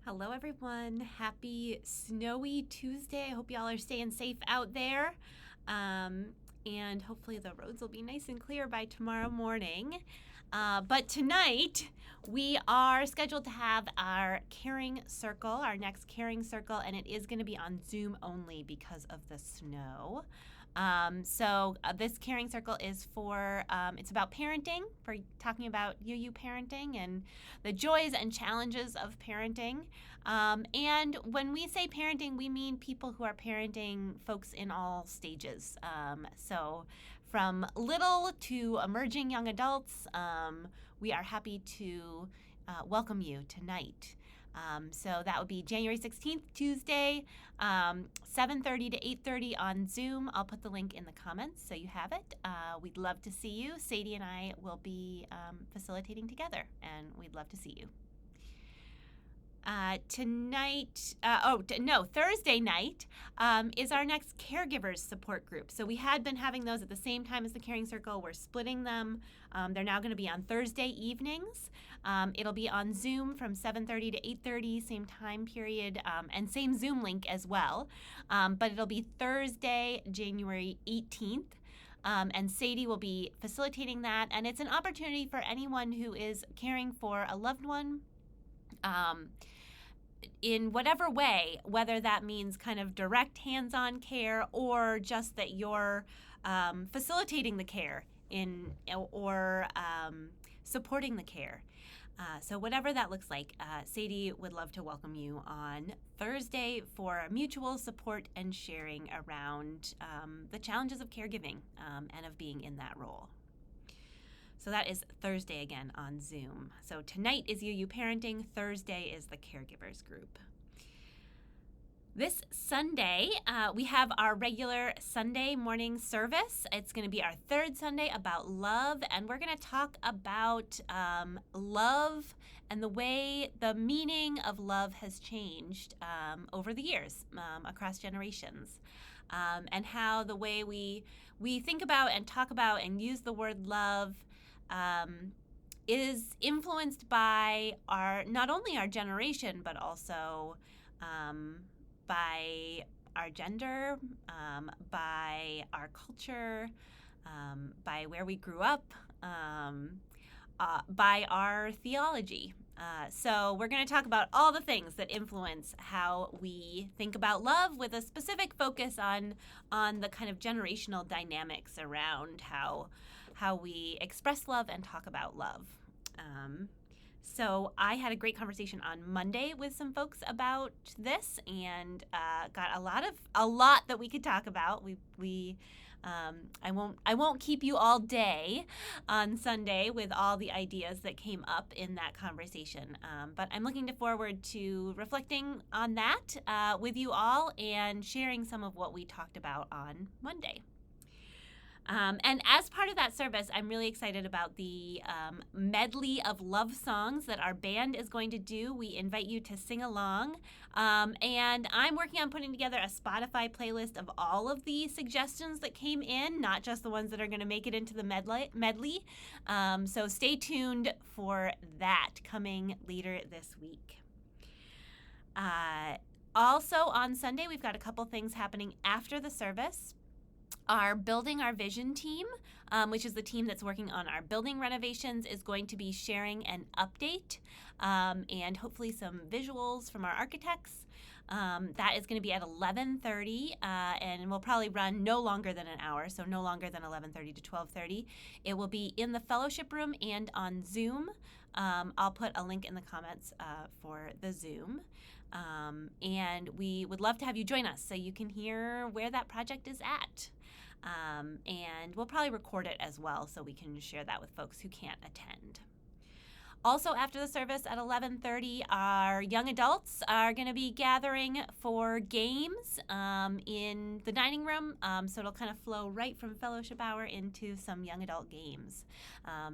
Hello, everyone. Happy snowy Tuesday. I hope y'all are staying safe out there. And hopefully the roads will be nice and clear by tomorrow morning. But tonight, we are scheduled to have our caring circle, our next caring circle, and it is going to be on Zoom only because of the snow. This caring circle is for, it's about parenting, for talking about UU parenting and the joys and challenges of parenting. And when we say parenting, we mean people who are parenting folks in all stages. So from little to emerging young adults, we are happy to welcome you tonight. So that would be January 16th, Tuesday, 7:30 to 8:30 on Zoom. I'll put the link in the comments so you have it. We'd love to see you. Sadie and I will be facilitating together, and we'd love to see you. Thursday night is our next caregivers support group. So we had been having those at the same time as the Caring Circle. We're splitting them. They're now going to be on Thursday evenings. It'll be on Zoom from 7:30 to 8:30, same time period, and same Zoom link as well. But it'll be Thursday, January 18th. And Sadie will be facilitating that. And it's an opportunity for anyone who is caring for a loved one, in whatever way, whether that means kind of direct hands-on care or just that you're facilitating the care or supporting the care. So whatever that looks like, Sadie would love to welcome you on Thursday for mutual support and sharing around the challenges of caregiving and of being in that role. So that is Thursday again on Zoom. So tonight is UU Parenting, Thursday is the Caregivers Group. This Sunday, we have our regular Sunday morning service. It's going to be our third Sunday about love, and we're going to talk about love and the meaning of love has changed over the years, across generations, and how the way we think about and talk about and use the word love is influenced by not only our generation, but also by our gender, by our culture, by where we grew up, by our theology. So we're going to talk about all the things that influence how we think about love, with a specific focus on the kind of generational dynamics around how we express love and talk about love. So I had a great conversation on Monday with some folks about this, and got a lot that we could talk about. I won't keep you all day on Sunday with all the ideas that came up in that conversation. But I'm looking forward to reflecting on that with you all and sharing some of what we talked about on Monday. And as part of that service, I'm really excited about the medley of love songs that our band is going to do. We invite you to sing along. And I'm working on putting together a Spotify playlist of all of the suggestions that came in, not just the ones that are going to make it into the medley. So stay tuned for that coming later this week. Also on Sunday, we've got a couple things happening after the service. Our Building Our Vision team, which is the team that's working on our building renovations, is going to be sharing an update and hopefully some visuals from our architects. That is going to be at 11:30, and will probably run no longer than an hour, so no longer than 11:30 to 12:30. It will be in the fellowship room and on Zoom. I'll put a link in the comments for the Zoom. And we would love to have you join us so you can hear where that project is at. And we'll probably record it as well so we can share that with folks who can't attend. Also, after the service at 11:30, our young adults are going to be gathering for games in the dining room. So it'll kind of flow right from fellowship hour into some young adult games.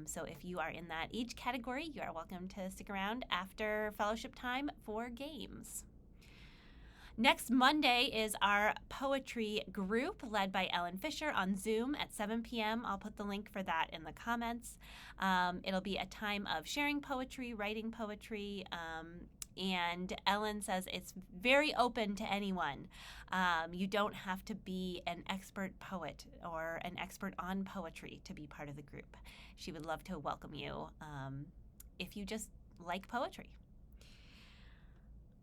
So if you are in that age category, you are welcome to stick around after fellowship time for games. Next Monday is our poetry group led by Ellen Fisher on Zoom at 7 p.m. I'll put the link for that in the comments. It'll be a time of sharing poetry, writing poetry, And Ellen says it's very open to anyone. You don't have to be an expert poet or an expert on poetry to be part of the group. She would love to welcome you if you just like poetry.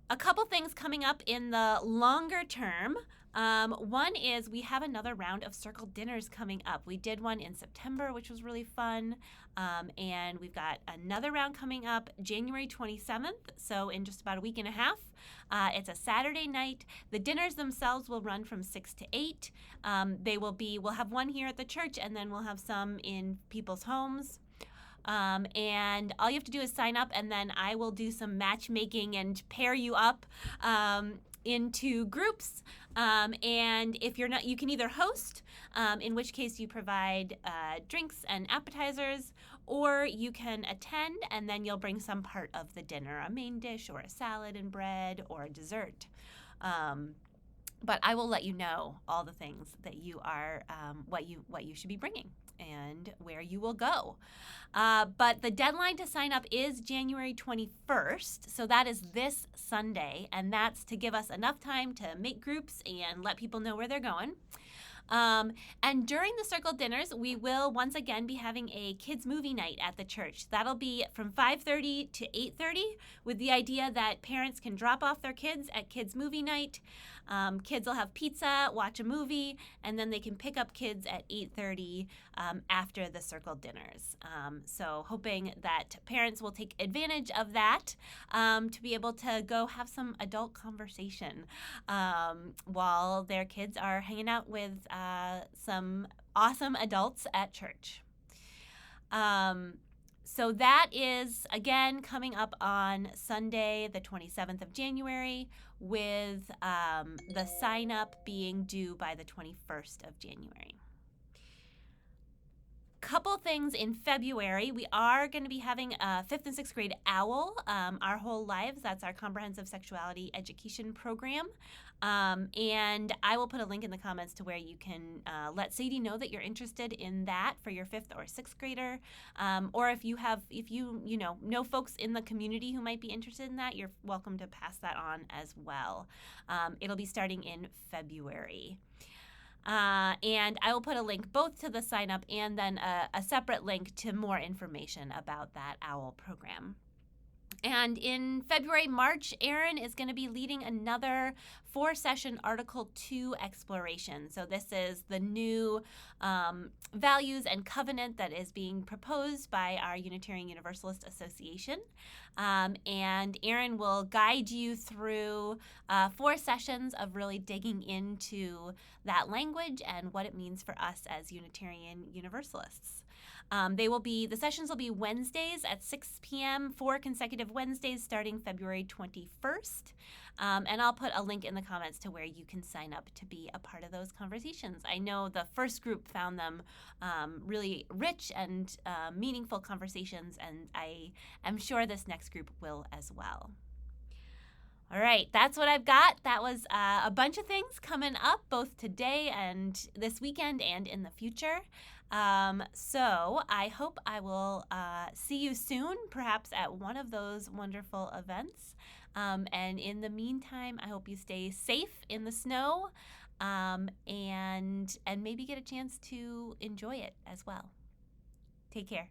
A couple things coming up in the longer term. One is we have another round of circle dinners coming up. We did one in September, which was really fun. And we've got another round coming up January 27th, so in just about a week and a half. It's a Saturday night. The dinners themselves will run from 6 to 8. We'll have one here at the church, and then we'll have some in people's homes. And all you have to do is sign up, and then I will do some matchmaking and pair you up into groups. And if you're not, you can either host, in which case you provide drinks and appetizers, or you can attend, and then you'll bring some part of the dinner, a main dish or a salad and bread or a dessert. But I will let you know all the things that you are, what you should be bringing and where you will go. But the deadline to sign up is January 21st, so that is this Sunday, and that's to give us enough time to make groups and let people know where they're going. And during the circle dinners, we will once again be having a kids movie night at the church. That'll be from 5:30 to 8:30 with the idea that parents can drop off their kids at kids movie night. Kids will have pizza, watch a movie, and then they can pick up kids at 8:30 after the circle dinners. So hoping that parents will take advantage of that to be able to go have some adult conversation while their kids are hanging out with some awesome adults at church. So that is, again, coming up on Sunday, the 27th of January, with the sign-up being due by the 21st of January. Couple things in February. We are going to be having a 5th and 6th grade OWL, Our Whole Lives. That's our comprehensive sexuality education program. And I will put a link in the comments to where you can let Sadie know that you're interested in that for your 5th or 6th grader. Or if you know folks in the community who might be interested in that, you're welcome to pass that on as well. It'll be starting in February. And I will put a link both to the sign up and then a separate link to more information about that OWL program. And in February, March, Erin is going to be leading another 4-session Article 2 exploration. So this is the new values and covenant that is being proposed by our Unitarian Universalist Association. And Erin will guide you through 4 sessions of really digging into that language and what it means for us as Unitarian Universalists. The sessions will be Wednesdays at 6 p.m., 4 consecutive Wednesdays starting February 21st. And I'll put a link in the comments to where you can sign up to be a part of those conversations. I know the first group found them really rich and meaningful conversations, and I am sure this next group will as well. All right, that's what I've got. That was a bunch of things coming up both today and this weekend and in the future. So I hope I will see you soon, perhaps at one of those wonderful events. And in the meantime, I hope you stay safe in the snow and maybe get a chance to enjoy it as well. Take care.